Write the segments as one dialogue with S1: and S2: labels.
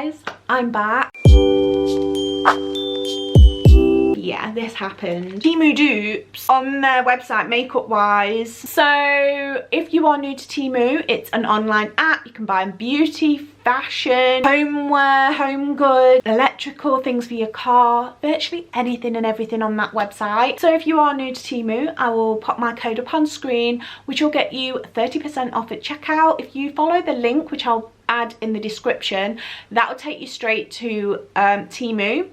S1: guys, I'm back. Yeah, this happened. TEMU Dupes on their website, makeup wise. So if you are new to TEMU, it's an online app. You can buy beauty, fashion, homeware, home goods, electrical things for your car, virtually anything and everything on that website. So if you are new to TEMU, I will pop my code up on screen, which will get you 30% off at checkout. If you follow the link, which I'll add in the description, that will take you straight to TEMU.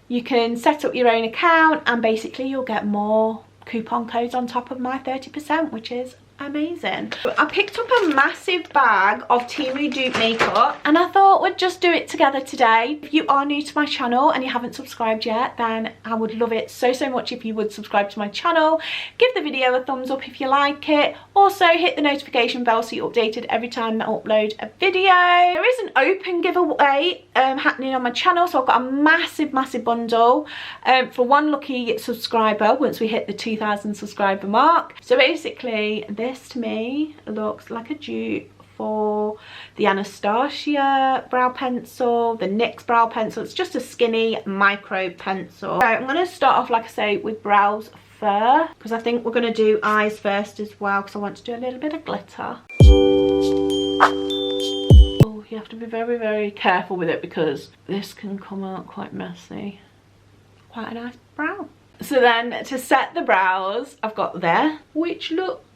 S1: You can set up your own account and basically you'll get more coupon codes on top of my 30%, which is amazing. I picked up a massive bag of TEMU dupe makeup and I thought we'd just do it together today. If you are new to my channel and you haven't subscribed yet, then I would love it so much if you would subscribe to my channel. Give the video a thumbs up if you like it. Also hit the notification bell so you're updated every time that I upload a video. There is an open giveaway happening on my channel, so I've got a massive bundle for one lucky subscriber once we hit the 2,000 subscriber mark. So basically this to me looks like a dupe for the Anastasia brow pencil, the NYX brow pencil. It's just a skinny micro pencil. So I'm going to start off, like I say, with brows first, because I think we're going to do eyes first as well, because I want to do a little bit of glitter. Oh, you have to be very careful with it because this can come out quite messy. Quite a nice brow. So then to set the brows, I've got there, which looks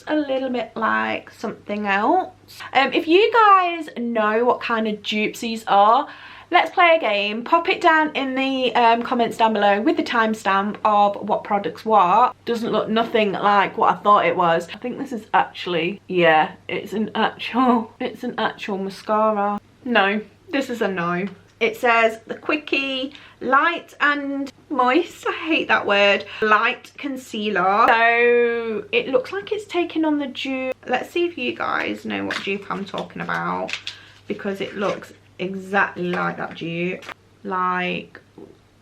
S1: a little bit like something else. If you guys know what kind of dupes these are, let's play a game. Pop it down in the comments down below with the timestamp of what products what. Doesn't look nothing like what I thought it was. I think this is actually, yeah, it's an actual mascara. No, this is a no. It says the Quickie Light and Moist, I hate that word, light concealer. So it looks like it's taken on the dupe. Let's see if you guys know what dupe I'm talking about, because it looks exactly like that dupe. Like,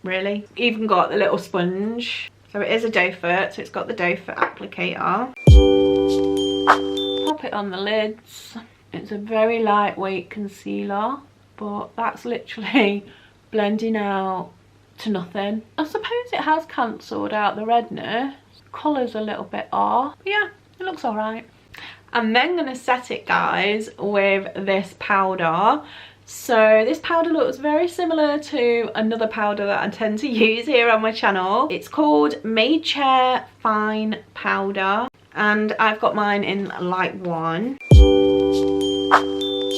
S1: really? Even got the little sponge. So it is a doe foot, so it's got the doe foot applicator. Pop it on the lids. It's a very lightweight concealer, but that's literally blending out to nothing. I suppose it has cancelled out the redness. Colour's a little bit off. Yeah, it looks alright. I'm then going to set it, guys, with this powder. So this powder looks very similar to another powder that I tend to use here on my channel. It's called Made Chair Fine Powder, and I've got mine in light 1.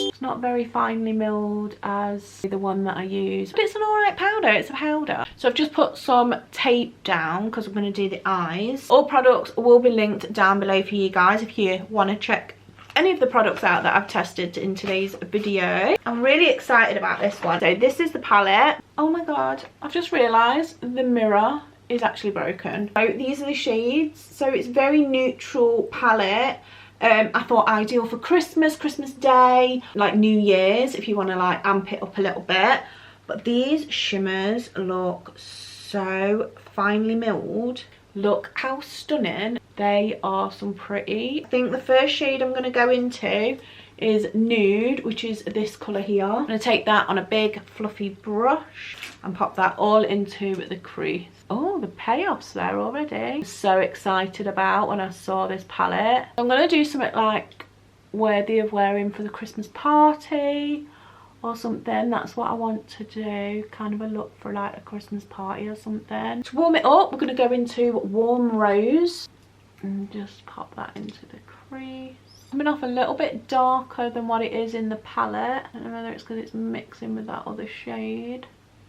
S1: It's not very finely milled as the one that I use, but it's an alright powder. It's a powder. So I've just put some tape down because I'm going to do the eyes. All products will be linked down below for you guys if you want to check any of the products out that I've tested in today's video. I'm really excited about this one. So this is the palette. Oh my god, I've just realised the mirror is actually broken. So these are the shades. So it's very neutral palette. I thought ideal for Christmas Day, like New Year's, if you want to like amp it up a little bit. But these shimmers look so finely milled. Look how stunning. They are some pretty. I think the first shade I'm going to go into is Nude, which is this colour here. I'm going to take that on a big fluffy brush and pop that all into the crease. Oh, the payoff's there already. So excited about when I saw this palette. I'm going to do something like worthy of wearing for the Christmas party or something. That's what I want to do, kind of a look for like a Christmas party or something. To warm it up, we're going to go into Warm Rose and just pop that into the crease. Coming off a little bit darker than what it is in the palette. I don't know whether it's because it's mixing with that other shade.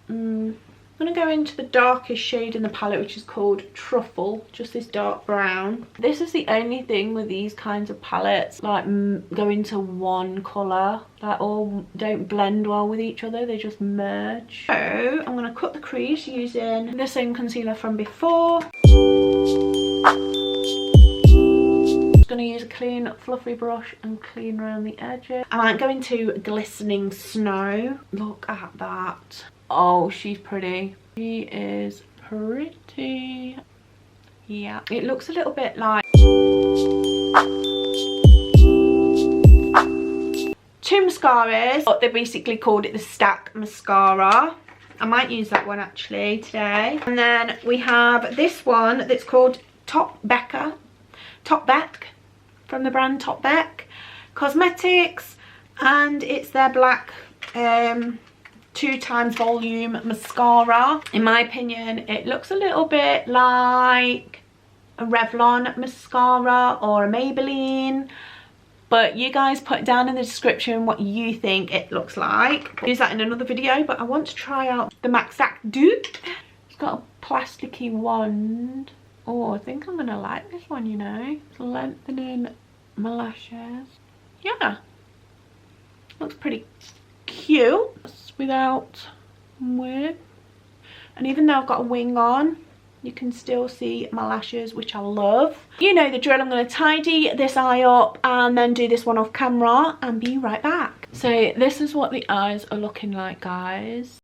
S1: I'm going to go into the darkest shade in the palette, which is called Truffle, just this dark brown. This is the only thing with these kinds of palettes, like go into one colour, like all don't blend well with each other, they just merge. So I'm going to cut the crease using the same concealer from before. Just going to use a clean fluffy brush and clean around the edges. I might go into Glistening Snow. Look at that. Oh, she's pretty. She is pretty. Yeah, it looks a little bit like two mascaras, but they basically called it the Stack Mascara. I might use that one actually today. And then we have this one that's called Top Beck from the brand Top Beck Cosmetics, and it's their black 2x volume mascara. In my opinion, it looks a little bit like a Revlon mascara or a Maybelline, but you guys put down in the description what you think it looks like. I'll use that in another video, but I want to try out the Maxac Dupe. It's got a plasticky wand. Oh, I think I'm gonna like this one, you know. It's lengthening my lashes. Yeah, looks pretty cute without wig. And even though I've got a wing on, you can still see my lashes, which I love. You know the drill. I'm going to tidy this eye up and then do this one off camera and be right back. So this is what the eyes are looking like, guys.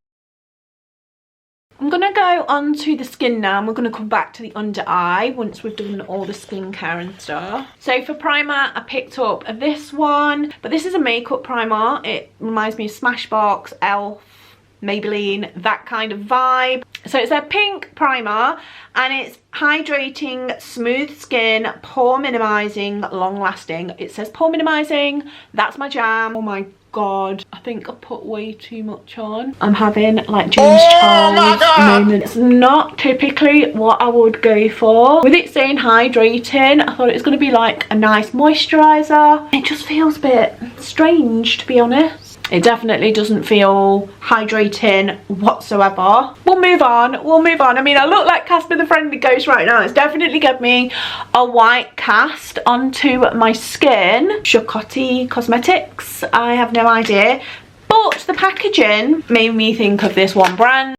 S1: I'm going to go on to the skin now, and we're going to come back to the under eye once we've done all the skincare and stuff. So for primer, I picked up this one, but this is a makeup primer. It reminds me of Smashbox, Elf, Maybelline, that kind of vibe. So it's a pink primer, and it's hydrating, smooth skin, pore minimizing, long lasting. It says pore minimizing. That's my jam. Oh my god, I think I put way too much on. I'm having like James Charles moment. It's not typically what I would go for. With it saying hydrating, I thought it was going to be like a nice moisturizer. It just feels a bit strange, to be honest. It definitely doesn't feel hydrating whatsoever. We'll move on. I mean, I look like Casper the Friendly Ghost right now. It's definitely given me a white cast onto my skin. Chocotti Cosmetics. I have no idea. But the packaging made me think of this one brand.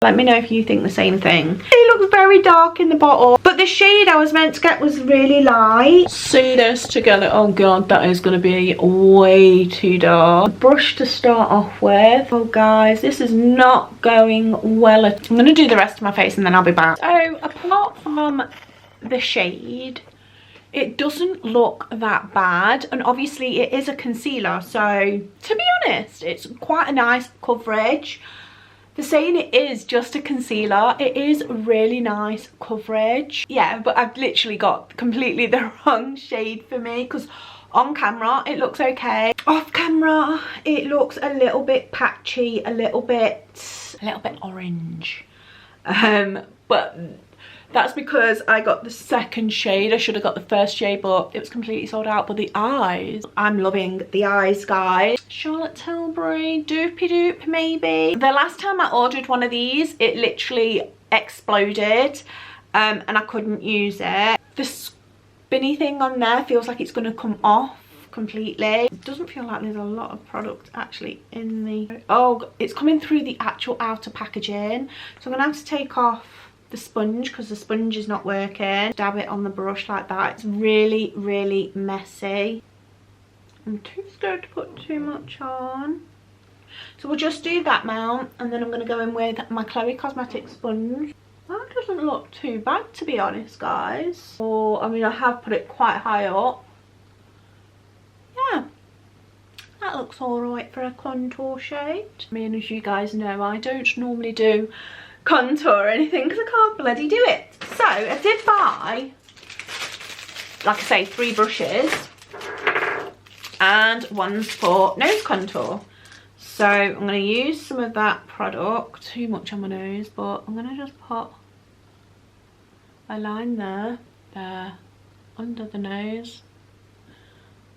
S1: Let me know if you think the same thing. It looks very dark in the bottle, but the shade I was meant to get was really light. See this together. Oh god, that is going to be way too dark. Brush to start off with. Oh guys, this is not going well. I'm going to do the rest of my face and then I'll be back. So apart from the shade, it doesn't look that bad, and obviously it is a concealer, so to be honest, it's quite a nice coverage. They're saying it is just a concealer. It is really nice coverage. Yeah, but I've literally got completely the wrong shade for me, because on camera it looks okay. Off camera it looks a little bit patchy, a little bit orange. But that's because I got the second shade. I should have got the first shade, but it was completely sold out. But the eyes, I'm loving the eyes, guys. Charlotte Tilbury, Doopy Dupe maybe. The last time I ordered one of these, it literally exploded and I couldn't use it. The spinny thing on there feels like it's going to come off completely. It doesn't feel like there's a lot of product actually in the... Oh, it's coming through the actual outer packaging. So I'm going to have to take off the sponge because the sponge is not working. Dab it on the brush like that. It's really, really messy. I'm too scared to put too much on. So we'll just do that amount, and then I'm going to go in with my Chloe Cosmetics sponge. That doesn't look too bad, to be honest, guys. Or, I mean, I have put it quite high up. Yeah. That looks alright for a contour shade. I mean, as you guys know, I don't normally do contour or anything because I can't bloody do it. So I did buy, like I say, 3 brushes and one's for nose contour. So I'm going to use some of that product. Too much on my nose, but I'm going to just put a line there, under the nose,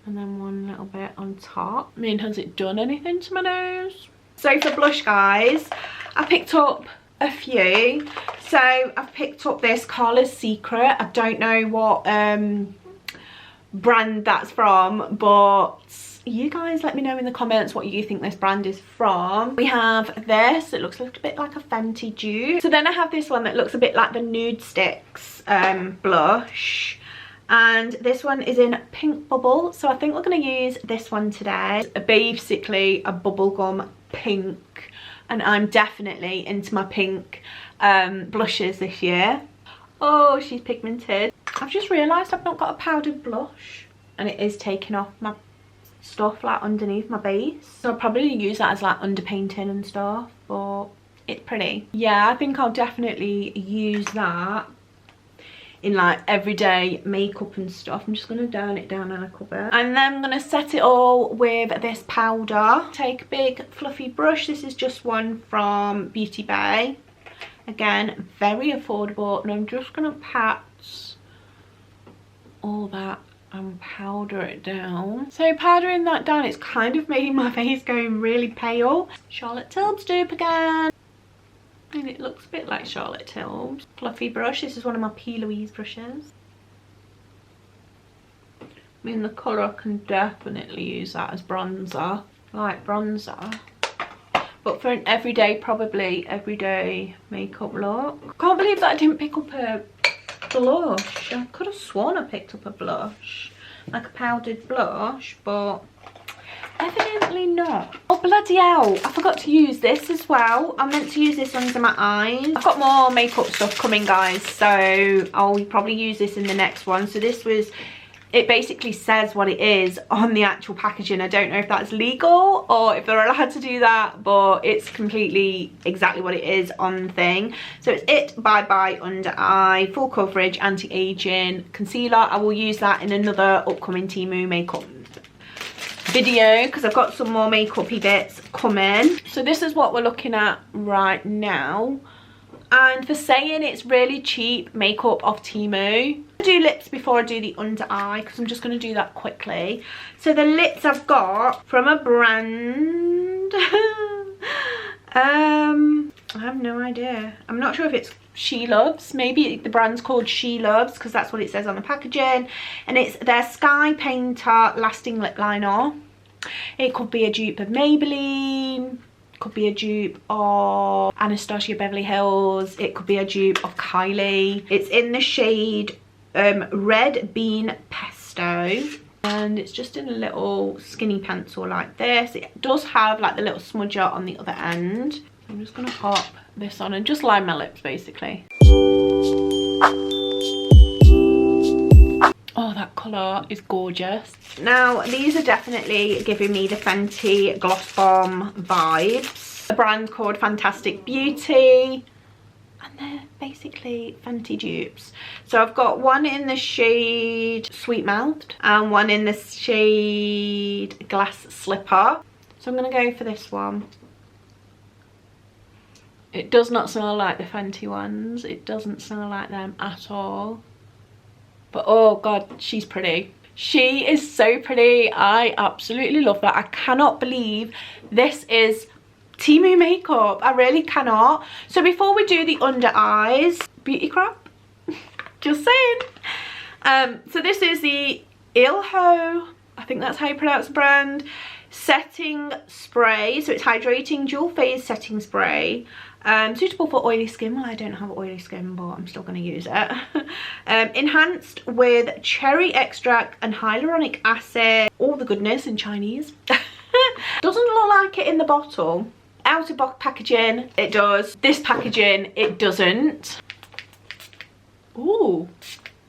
S1: and then one little bit on top. I mean, has it done anything to my nose? So for blush, guys, I picked up a few. So I've picked up this Carla's Secret. I don't know what brand that's from, but you guys let me know in the comments what you think this brand is from. We have this, it looks a little bit like a Fenty dupe. So then I have this one that looks a bit like the Nude Sticks blush, and this one is in Pink Bubble. So I think we're going to use this one today. It's basically a bubblegum pink, and I'm definitely into my pink blushes this year. Oh, she's pigmented. I've just realised I've not got a powdered blush, and it is taking off my stuff like underneath my base, so I'll probably use that as like underpainting and stuff, but it's pretty. Yeah, I think I'll definitely use that in like everyday makeup and stuff. I'm just going to down it down a little bit, and then I'm going to set it all with this powder. Take a big fluffy brush. This is just one from Beauty Bay, again very affordable, and I'm just going to pat all that and powder it down. So powdering that down, it's kind of making my face go really pale. Charlotte Tilbury dupe again, and it looks a bit like Charlotte Tilbury. Fluffy brush. This is one of my P. Louise brushes. I mean, the colour, I can definitely use that as bronzer. I like bronzer, but for an everyday, probably everyday makeup look. Can't believe that I didn't pick up a blush. I could have sworn I picked up a blush, like a powdered blush, but evidently not. Oh bloody hell, I forgot to use this as well. I meant to use this under my eyes. I've got more makeup stuff coming, guys, so I'll probably use this in the next one. So this was, it basically says what it is on the actual packaging. I don't know if that's legal or if they're allowed to do that, but it's completely exactly what it is on the thing. So it's It Bye Bye Under Eye Full Coverage Anti-Aging Concealer. I will use that in another upcoming TEMU Makeup video because I've got some more makeup-y bits coming. So this is what we're looking at right now, and for saying it's really cheap makeup off Temu. I do lips before I do the under eye because I'm just going to do that quickly. So the lips I've got from a brand I have no idea. I'm not sure if it's She Loves. Maybe the brand's called She Loves because that's what it says on the packaging, and it's their Sky Painter Lasting Lip Liner. It could be a dupe of Maybelline, could be a dupe of Anastasia Beverly Hills, it could be a dupe of Kylie. It's in the shade Red Bean Pesto, and it's just in a little skinny pencil like this. It does have like the little smudger on the other end. I'm just gonna pop this on and just line my lips basically. Oh, that colour is gorgeous. Now, these are definitely giving me the Fenty Gloss Bomb vibes. The brand's called Fantastic Beauty, and they're basically Fenty dupes. So I've got one in the shade Sweet Mouthed and one in the shade Glass Slipper. So I'm going to go for this one. It does not smell like the Fenty ones. It doesn't smell like them at all. But oh god, she's pretty. She is so pretty. I absolutely love that. I cannot believe this is Temu Makeup. I really cannot. So before we do the under eyes, beauty crap, just saying. So this is the Ilho, I think that's how you pronounce the brand, setting spray. So it's hydrating dual phase setting spray. Suitable for oily skin. Well, I don't have oily skin, but I'm still going to use it. Enhanced with cherry extract and hyaluronic acid. All the goodness in Chinese. Doesn't look like it in the bottle. Outer box packaging, it does. This packaging, it doesn't. Ooh,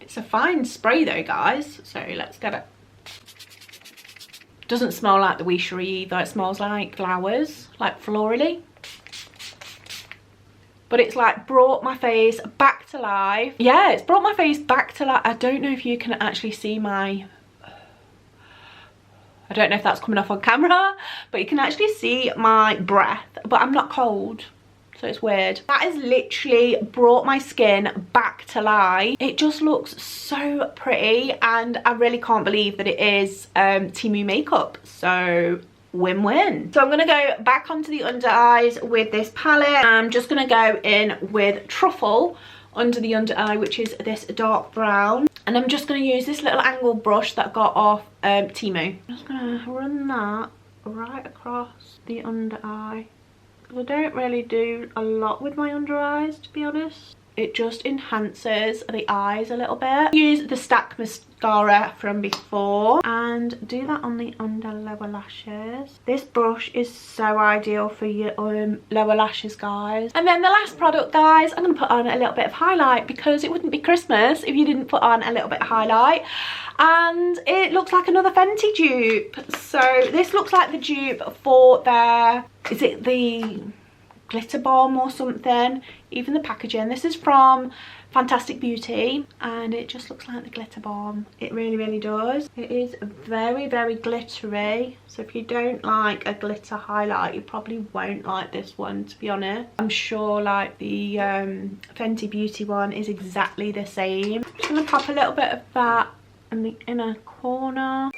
S1: it's a fine spray though, guys. So let's get it. Doesn't smell like the Wee Cherie either. It smells like flowers, like florally. But it's like brought my face back to life. Yeah, it's brought my face back to life. I don't know if you can actually see my... I don't know if that's coming off on camera, but you can actually see my breath, but I'm not cold, so it's weird. That has literally brought my skin back to life. It just looks so pretty, and I really can't believe that it is Temu Makeup, so win-win. So I'm going to go back onto the under eyes with this palette. I'm just going to go in with Truffle under the under eye, which is this dark brown, and I'm just going to use this little angle brush that I got off Temu. I'm just going to run that right across the under eye, because I don't really do a lot with my under eyes, to be honest. it just enhances the eyes a little bit. Use the Stack mascara from before and do that on the under lower lashes. This brush is so ideal for your lower lashes, guys. And then the last product, guys, I'm going to put on a little bit of highlight because it wouldn't be Christmas if you didn't put on a little bit of highlight. And it looks like another Fenty dupe. So this looks like the dupe for their, is it the glitter bomb or something? Even the packaging, this is from Fantastic Beauty and it just looks like the glitter bomb. It really does. It is very glittery, so if you don't like a glitter highlight you probably won't like this one, to be honest. I'm sure like the Fenty Beauty one is exactly the same. I'm just gonna pop a little bit of that in the inner corner.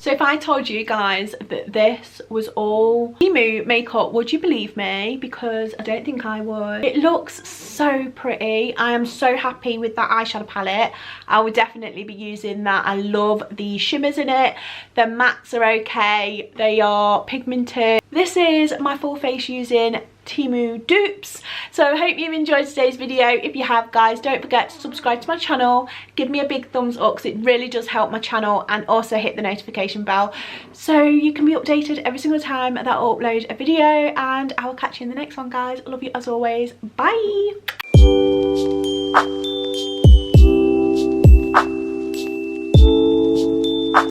S1: So if I told you guys that this was all TEMU makeup, would you believe me? Because I don't think I would. It looks so pretty. I am so happy with that eyeshadow palette. I would definitely be using that. I love the shimmers in it. The mattes are okay. They are pigmented. This is my full face using TEMU dupes. So I hope you've enjoyed today's video. If you have, guys, don't forget to subscribe to my channel, give me a big thumbs up because it really does help my channel, and also hit the notification bell so you can be updated every single time that I upload a video. And I will catch you in the next one, guys. I love you as always. Bye.